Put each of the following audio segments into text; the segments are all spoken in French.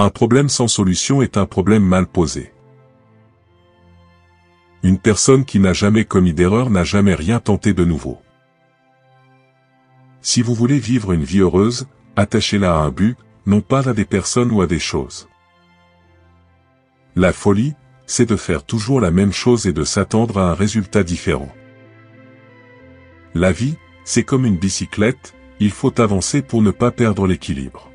Un problème sans solution est un problème mal posé. Une personne qui n'a jamais commis d'erreur n'a jamais rien tenté de nouveau. Si vous voulez vivre une vie heureuse, attachez-la à un but, non pas à des personnes ou à des choses. La folie, c'est de faire toujours la même chose et de s'attendre à un résultat différent. La vie, c'est comme une bicyclette, il faut avancer pour ne pas perdre l'équilibre.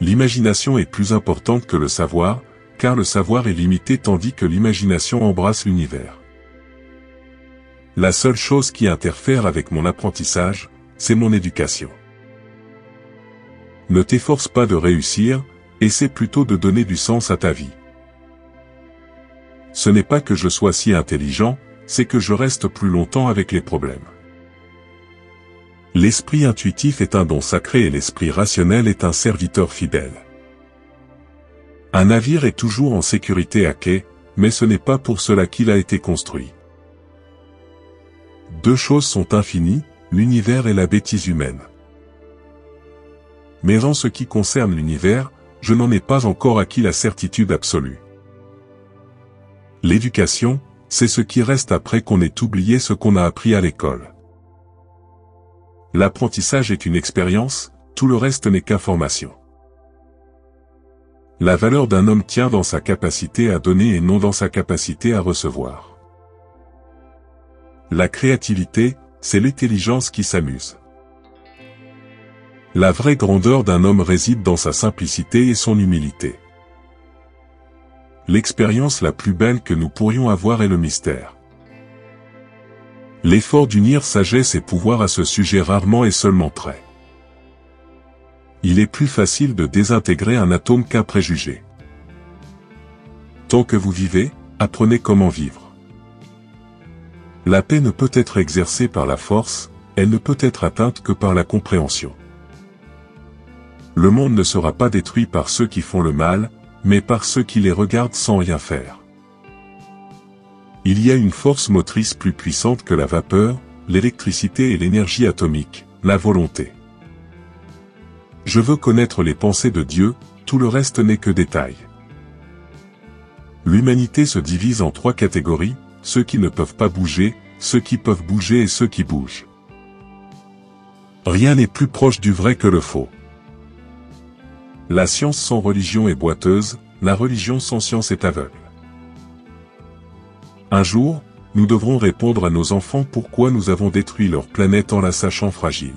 L'imagination est plus importante que le savoir, car le savoir est limité tandis que l'imagination embrasse l'univers. La seule chose qui interfère avec mon apprentissage, c'est mon éducation. Ne t'efforce pas de réussir, essaie plutôt de donner du sens à ta vie. Ce n'est pas que je sois si intelligent, c'est que je reste plus longtemps avec les problèmes. L'esprit intuitif est un don sacré et l'esprit rationnel est un serviteur fidèle. Un navire est toujours en sécurité à quai, mais ce n'est pas pour cela qu'il a été construit. Deux choses sont infinies, l'univers et la bêtise humaine. Mais en ce qui concerne l'univers, je n'en ai pas encore acquis la certitude absolue. L'éducation, c'est ce qui reste après qu'on ait oublié ce qu'on a appris à l'école. L'apprentissage est une expérience, tout le reste n'est qu'information. La valeur d'un homme tient dans sa capacité à donner et non dans sa capacité à recevoir. La créativité, c'est l'intelligence qui s'amuse. La vraie grandeur d'un homme réside dans sa simplicité et son humilité. L'expérience la plus belle que nous pourrions avoir est le mystère. L'effort d'unir sagesse et pouvoir à ce sujet rarement et seulement très. Il est plus facile de désintégrer un atome qu'un préjugé. Tant que vous vivez, apprenez comment vivre. La paix ne peut être exercée par la force, elle ne peut être atteinte que par la compréhension. Le monde ne sera pas détruit par ceux qui font le mal, mais par ceux qui les regardent sans rien faire. Il y a une force motrice plus puissante que la vapeur, l'électricité et l'énergie atomique, la volonté. Je veux connaître les pensées de Dieu, tout le reste n'est que détail. L'humanité se divise en trois catégories, ceux qui ne peuvent pas bouger, ceux qui peuvent bouger et ceux qui bougent. Rien n'est plus proche du vrai que le faux. La science sans religion est boiteuse, la religion sans science est aveugle. Un jour, nous devrons répondre à nos enfants pourquoi nous avons détruit leur planète en la sachant fragile.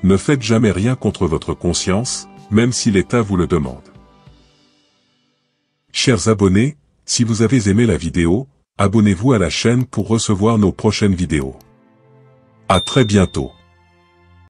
Ne faites jamais rien contre votre conscience, même si l'État vous le demande. Chers abonnés, si vous avez aimé la vidéo, abonnez-vous à la chaîne pour recevoir nos prochaines vidéos. À très bientôt.